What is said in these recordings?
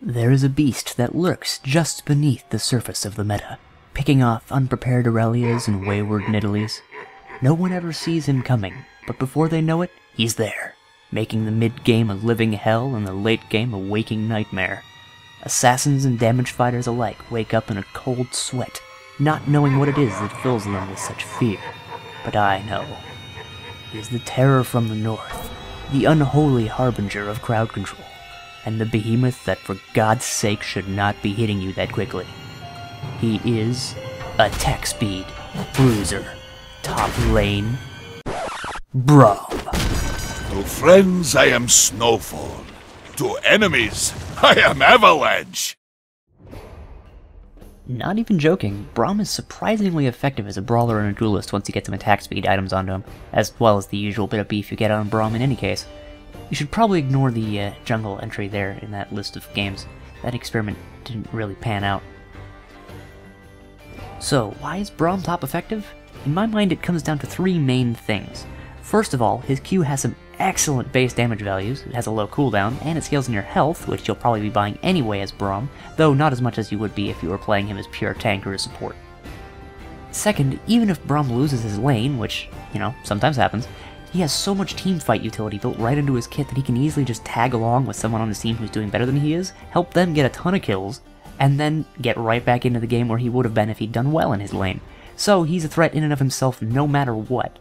There is a beast that lurks just beneath the surface of the meta, picking off unprepared Aurelias and wayward Nidalees. No one ever sees him coming, but before they know it, he's there, making the mid-game a living hell and the late game a waking nightmare. Assassins and damage fighters alike wake up in a cold sweat, not knowing what it is that fills them with such fear. But I know. He is the terror from the north, the unholy harbinger of crowd control, and the behemoth that for God's sake should not be hitting you that quickly. He is attack speed, bruiser, top lane, Braum. To friends I am Snowfall, to enemies I am Avalanche. Not even joking, Braum is surprisingly effective as a brawler and a duelist once you get some attack speed items onto him, as well as the usual bit of beef you get on Braum in any case. You should probably ignore the jungle entry there in that list of games. That experiment didn't really pan out. So, why is Braum top effective? In my mind it comes down to three main things. First of all, his Q has some excellent base damage values, it has a low cooldown, and it scales in your health, which you'll probably be buying anyway as Braum, though not as much as you would be if you were playing him as pure tank or as support. Second, even if Braum loses his lane, which, sometimes happens, he has so much teamfight utility built right into his kit that he can easily just tag along with someone on his team who's doing better than he is, help them get a ton of kills, and then get right back into the game where he would have been if he'd done well in his lane. So he's a threat in and of himself no matter what.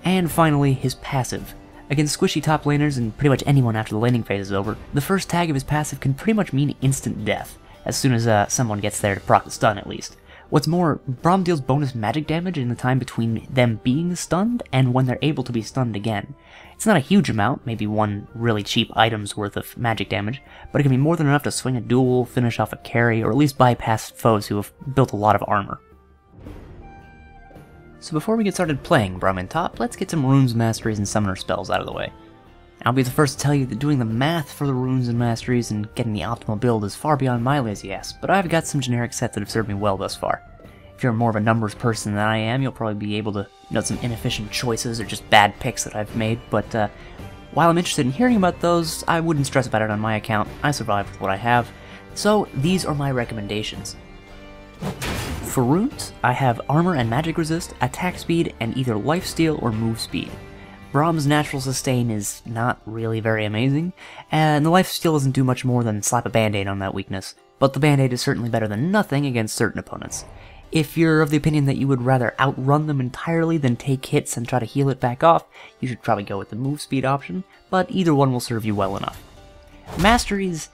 And finally, his passive. Against squishy top laners and pretty much anyone after the laning phase is over, the first tag of his passive can pretty much mean instant death, as soon as someone gets there to proc the stun at least. What's more, Braum deals bonus magic damage in the time between them being stunned and when they're able to be stunned again. It's not a huge amount, maybe one really cheap item's worth of magic damage, but it can be more than enough to swing a duel, finish off a carry, or at least bypass foes who have built a lot of armor. So before we get started playing Braum in top, let's get some runes, masteries, and summoner spells out of the way. I'll be the first to tell you that doing the math for the runes and masteries and getting the optimal build is far beyond my lazy ass, but I've got some generic sets that have served me well thus far. If you're more of a numbers person than I am, you'll probably be able to note some inefficient choices or just bad picks that I've made, but while I'm interested in hearing about those, I wouldn't stress about it on my account. I survive with what I have, so these are my recommendations. For runes, I have armor and magic resist, attack speed, and either lifesteal or move speed. Braum's natural sustain is not really very amazing, and the lifesteal doesn't do much more than slap a band-aid on that weakness, but the band-aid is certainly better than nothing against certain opponents. If you're of the opinion that you would rather outrun them entirely than take hits and try to heal it back off, you should probably go with the move speed option, but either one will serve you well enough. Masteries,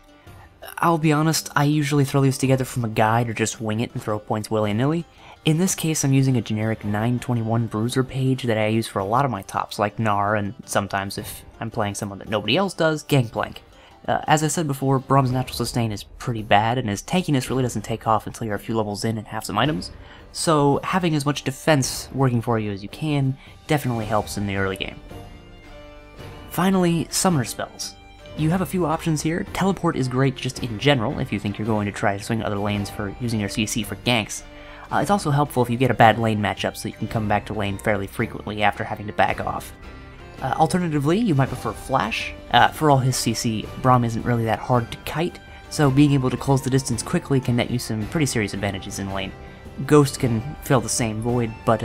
I'll be honest, I usually throw these together from a guide or just wing it and throw points willy-nilly. In this case, I'm using a generic 921 bruiser page that I use for a lot of my tops, like Gnar, and sometimes if I'm playing someone that nobody else does, Gangplank. As I said before, Braum's natural sustain is pretty bad, and his tankiness really doesn't take off until you're a few levels in and have some items, so having as much defense working for you as you can definitely helps in the early game. Finally, summoner spells. You have a few options here. Teleport is great just in general if you think you're going to try to swing other lanes for using your CC for ganks. It's also helpful if you get a bad lane matchup so you can come back to lane fairly frequently after having to back off. Alternatively, you might prefer Flash. For all his CC, Braum isn't really that hard to kite, so being able to close the distance quickly can net you some pretty serious advantages in lane. Ghost can fill the same void, but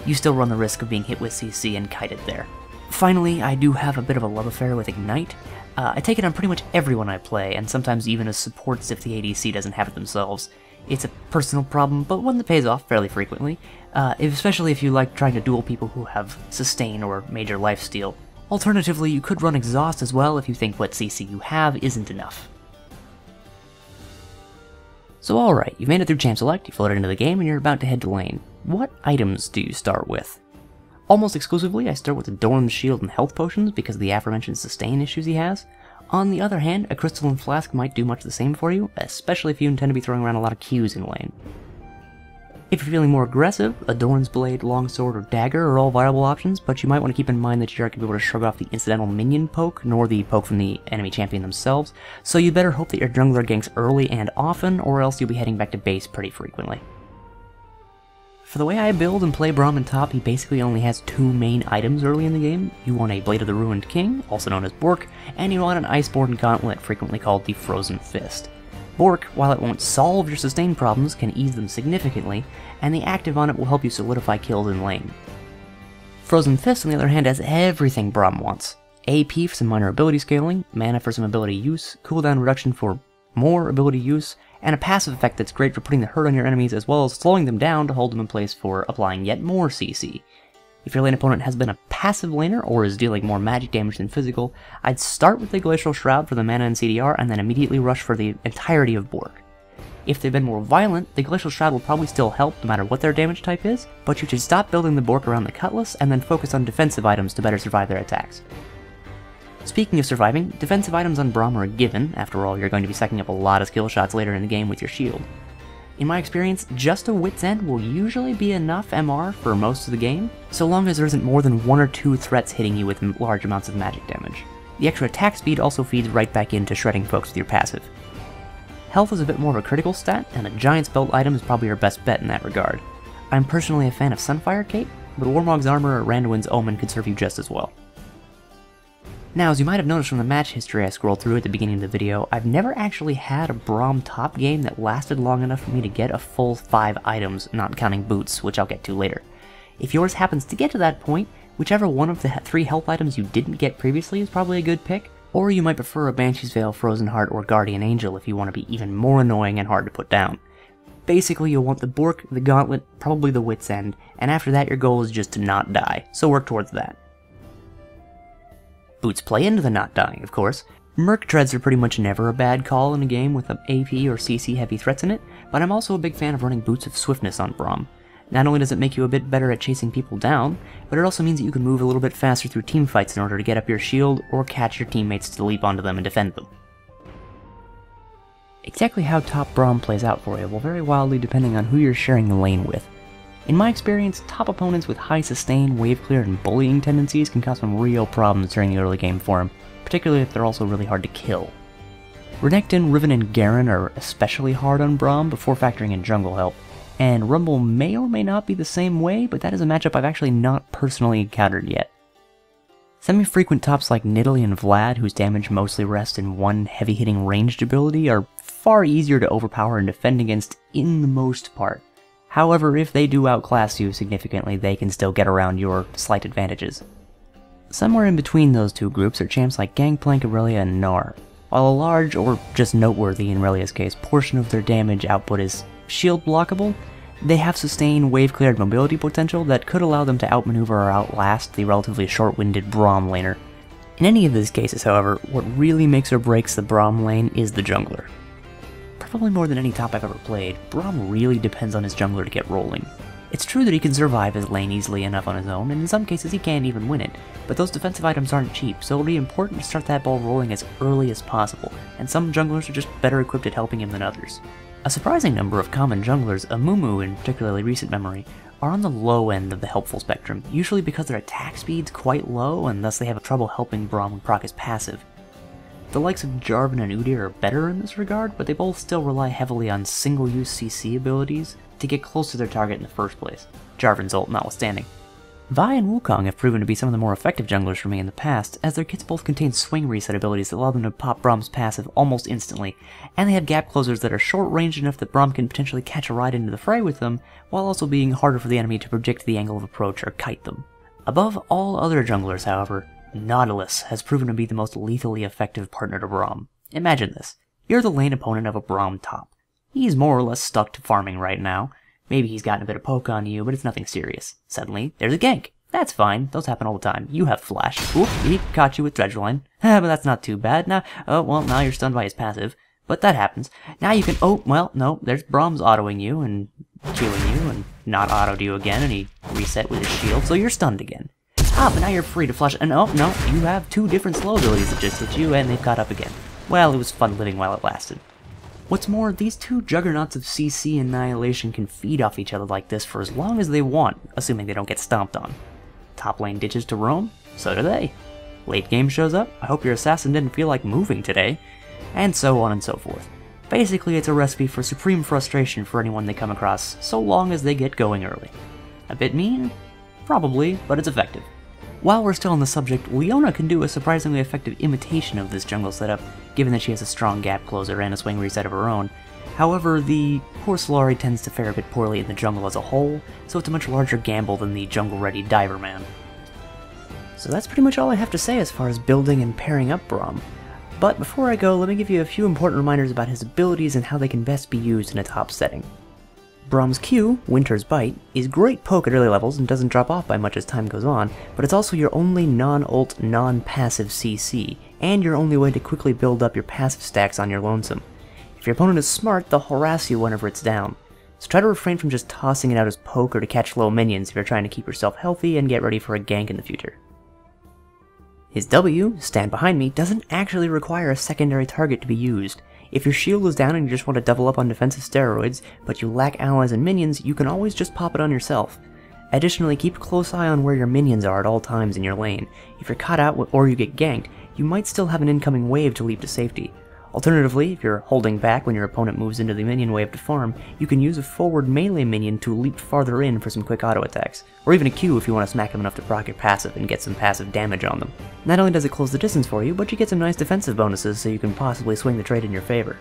you still run the risk of being hit with CC and kited there. Finally, I do have a bit of a love affair with Ignite. I take it on pretty much everyone I play, and sometimes even as supports if the ADC doesn't have it themselves. It's a personal problem, but one that pays off fairly frequently, especially if you like trying to duel people who have sustain or major lifesteal. Alternatively, you could run Exhaust as well if you think what CC you have isn't enough. So alright, you've made it through Champ Select, you floated into the game, and you're about to head to lane. What items do you start with? Almost exclusively, I start with the Doran's Shield and Health Potions because of the aforementioned sustain issues he has. On the other hand, a Crystalline Flask might do much the same for you, especially if you intend to be throwing around a lot of Qs in lane. If you're feeling more aggressive, a Doran's Blade, Longsword, or Dagger are all viable options, but you might want to keep in mind that you aren't going to be able to shrug off the incidental minion poke, nor the poke from the enemy champion themselves, so you'd better hope that your jungler ganks early and often, or else you'll be heading back to base pretty frequently. For the way I build and play Braum in top, he basically only has two main items early in the game. You want a Blade of the Ruined King, also known as Bork, and you want an Iceborne Gauntlet, frequently called the Frozen Fist. Bork, while it won't solve your sustain problems, can ease them significantly, and the active on it will help you solidify kills in lane. Frozen Fist, on the other hand, has everything Braum wants. AP for some minor ability scaling, mana for some ability use, cooldown reduction for more ability use, and a passive effect that's great for putting the hurt on your enemies as well as slowing them down to hold them in place for applying yet more CC. If your lane opponent has been a passive laner or is dealing more magic damage than physical, I'd start with the Glacial Shroud for the mana and CDR and then immediately rush for the entirety of Bork. If they've been more violent, the Glacial Shroud will probably still help no matter what their damage type is, but you should stop building the Bork around the Cutlass and then focus on defensive items to better survive their attacks. Speaking of surviving, defensive items on Braum are a given. After all, you're going to be sucking up a lot of skill shots later in the game with your shield. In my experience, just a Wit's End will usually be enough MR for most of the game, so long as there isn't more than one or two threats hitting you with large amounts of magic damage. The extra attack speed also feeds right back into shredding folks with your passive. Health is a bit more of a critical stat, and a Giant's Belt item is probably your best bet in that regard. I'm personally a fan of Sunfire Cape, but Warmog's Armor or Randuin's Omen could serve you just as well. Now, as you might have noticed from the match history I scrolled through at the beginning of the video, I've never actually had a Braum top game that lasted long enough for me to get a full 5 items, not counting boots, which I'll get to later. If yours happens to get to that point, whichever one of the 3 health items you didn't get previously is probably a good pick, or you might prefer a Banshee's Veil, Frozen Heart, or Guardian Angel if you want to be even more annoying and hard to put down. Basically, you'll want the Bork, the Gauntlet, probably the Wit's End, and after that your goal is just to not die, so work towards that. Boots play into the not dying, of course. Merc Treads are pretty much never a bad call in a game with AP or CC heavy threats in it, but I'm also a big fan of running Boots of Swiftness on Braum. Not only does it make you a bit better at chasing people down, but it also means that you can move a little bit faster through teamfights in order to get up your shield or catch your teammates to leap onto them and defend them. Exactly how top Braum plays out for you will vary wildly depending on who you're sharing the lane with. In my experience, top opponents with high sustain, wave clear, and bullying tendencies can cause some real problems during the early game for him, particularly if they're also really hard to kill. Renekton, Riven, and Garen are especially hard on Braum before factoring in jungle help, and Rumble may or may not be the same way, but that is a matchup I've actually not personally encountered yet. Semi-frequent tops like Nidalee and Vlad, whose damage mostly rests in one heavy-hitting ranged ability, are far easier to overpower and defend against in the most part. However, if they do outclass you significantly, they can still get around your slight advantages. Somewhere in between those two groups are champs like Gangplank, Aurelia, and Gnar. While a large, or just noteworthy in Aurelia's case, portion of their damage output is shield blockable, they have sustained wave-cleared mobility potential that could allow them to outmaneuver or outlast the relatively short-winded Braum laner. In any of these cases, however, what really makes or breaks the Braum lane is the jungler. Probably more than any top I've ever played, Braum really depends on his jungler to get rolling. It's true that he can survive his lane easily enough on his own, and in some cases he can't even win it, but those defensive items aren't cheap, so it'll be important to start that ball rolling as early as possible, and some junglers are just better equipped at helping him than others. A surprising number of common junglers, Amumu in particularly recent memory, are on the low end of the helpful spectrum, usually because their attack speed's quite low, and thus they have trouble helping Braum proc his passive. The likes of Jarvan and Udyr are better in this regard, but they both still rely heavily on single-use CC abilities to get close to their target in the first place, Jarvan's ult notwithstanding. Vi and Wukong have proven to be some of the more effective junglers for me in the past, as their kits both contain swing reset abilities that allow them to pop Braum's passive almost instantly, and they have gap closers that are short-ranged enough that Braum can potentially catch a ride into the fray with them, while also being harder for the enemy to predict the angle of approach or kite them. Above all other junglers, however, Nautilus has proven to be the most lethally effective partner to Braum. Imagine this. You're the lane opponent of a Braum top. He's more or less stuck to farming right now. Maybe he's gotten a bit of poke on you, but it's nothing serious. Suddenly, there's a gank. That's fine. Those happen all the time. You have flash. Oop, he caught you with Dredgeline. But that's not too bad. Now you're stunned by his passive. But that happens. Now you can, no, there's Braum's autoing you and killing you and not autoed you again, and he reset with his shield, so you're stunned again. But now you're free to flush, and no, you have 2 different slow abilities that just hit you, and they've caught up again. Well, it was fun living while it lasted. What's more, these 2 juggernauts of CC Annihilation can feed off each other like this for as long as they want, assuming they don't get stomped on. Top lane ditches to roam, so do they. Late game shows up, I hope your assassin didn't feel like moving today, and so on and so forth. Basically, it's a recipe for supreme frustration for anyone they come across, so long as they get going early. A bit mean? Probably, but it's effective. While we're still on the subject, Leona can do a surprisingly effective imitation of this jungle setup, given that she has a strong gap closer and a swing reset of her own. However, the poor Solari tends to fare a bit poorly in the jungle as a whole, so it's a much larger gamble than the jungle-ready Diver Man. So that's pretty much all I have to say as far as building and pairing up Braum. But before I go, let me give you a few important reminders about his abilities and how they can best be used in a top setting. Braum's Q, Winter's Bite, is great poke at early levels and doesn't drop off by much as time goes on, but it's also your only non-ult, non-passive CC, and your only way to quickly build up your passive stacks on your lonesome. If your opponent is smart, they'll harass you whenever it's down. So try to refrain from just tossing it out as poke or to catch low minions if you're trying to keep yourself healthy and get ready for a gank in the future. His W, Stand Behind Me, doesn't actually require a secondary target to be used. If your shield is down and you just want to double up on defensive steroids, but you lack allies and minions, you can always just pop it on yourself. Additionally, keep a close eye on where your minions are at all times in your lane. If you're caught out or you get ganked, you might still have an incoming wave to leap to safety. Alternatively, if you're holding back when your opponent moves into the minion wave to farm, you can use a forward melee minion to leap farther in for some quick auto attacks, or even a Q if you want to smack them enough to proc your passive and get some passive damage on them. Not only does it close the distance for you, but you get some nice defensive bonuses so you can possibly swing the trade in your favor.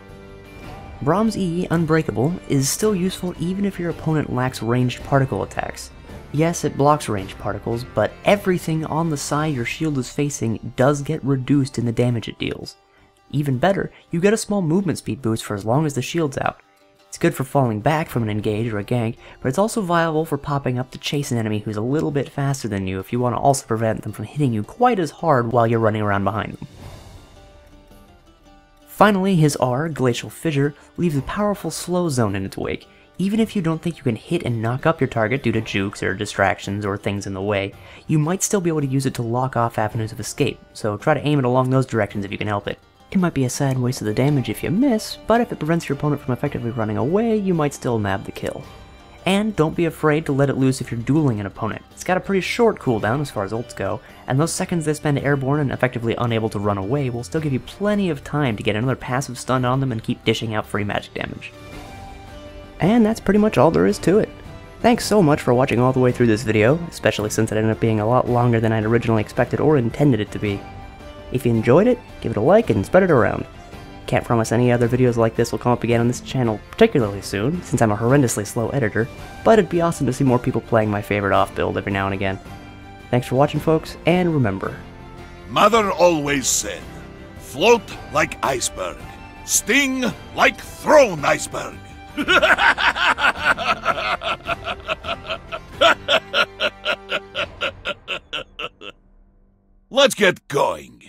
Braum's E, Unbreakable, is still useful even if your opponent lacks ranged particle attacks. Yes, it blocks ranged particles, but everything on the side your shield is facing does get reduced in the damage it deals. Even better, you get a small movement speed boost for as long as the shield's out. It's good for falling back from an engage or a gank, but it's also viable for popping up to chase an enemy who's a little bit faster than you if you want to also prevent them from hitting you quite as hard while you're running around behind them. Finally, his R, Glacial Fissure, leaves a powerful slow zone in its wake. Even if you don't think you can hit and knock up your target due to jukes or distractions or things in the way, you might still be able to use it to lock off avenues of escape, so try to aim it along those directions if you can help it. It might be a sad waste of the damage if you miss, but if it prevents your opponent from effectively running away, you might still nab the kill. And don't be afraid to let it loose if you're dueling an opponent. It's got a pretty short cooldown as far as ults go, and those seconds they spend airborne and effectively unable to run away will still give you plenty of time to get another passive stun on them and keep dishing out free magic damage. And that's pretty much all there is to it. Thanks so much for watching all the way through this video, especially since it ended up being a lot longer than I'd originally expected or intended it to be. If you enjoyed it, give it a like and spread it around. Can't promise any other videos like this will come up again on this channel particularly soon, since I'm a horrendously slow editor, but it'd be awesome to see more people playing my favorite off-build every now and again. Thanks for watching, folks, and remember... Mother always said, float like iceberg, sting like thrown iceberg. Let's get going.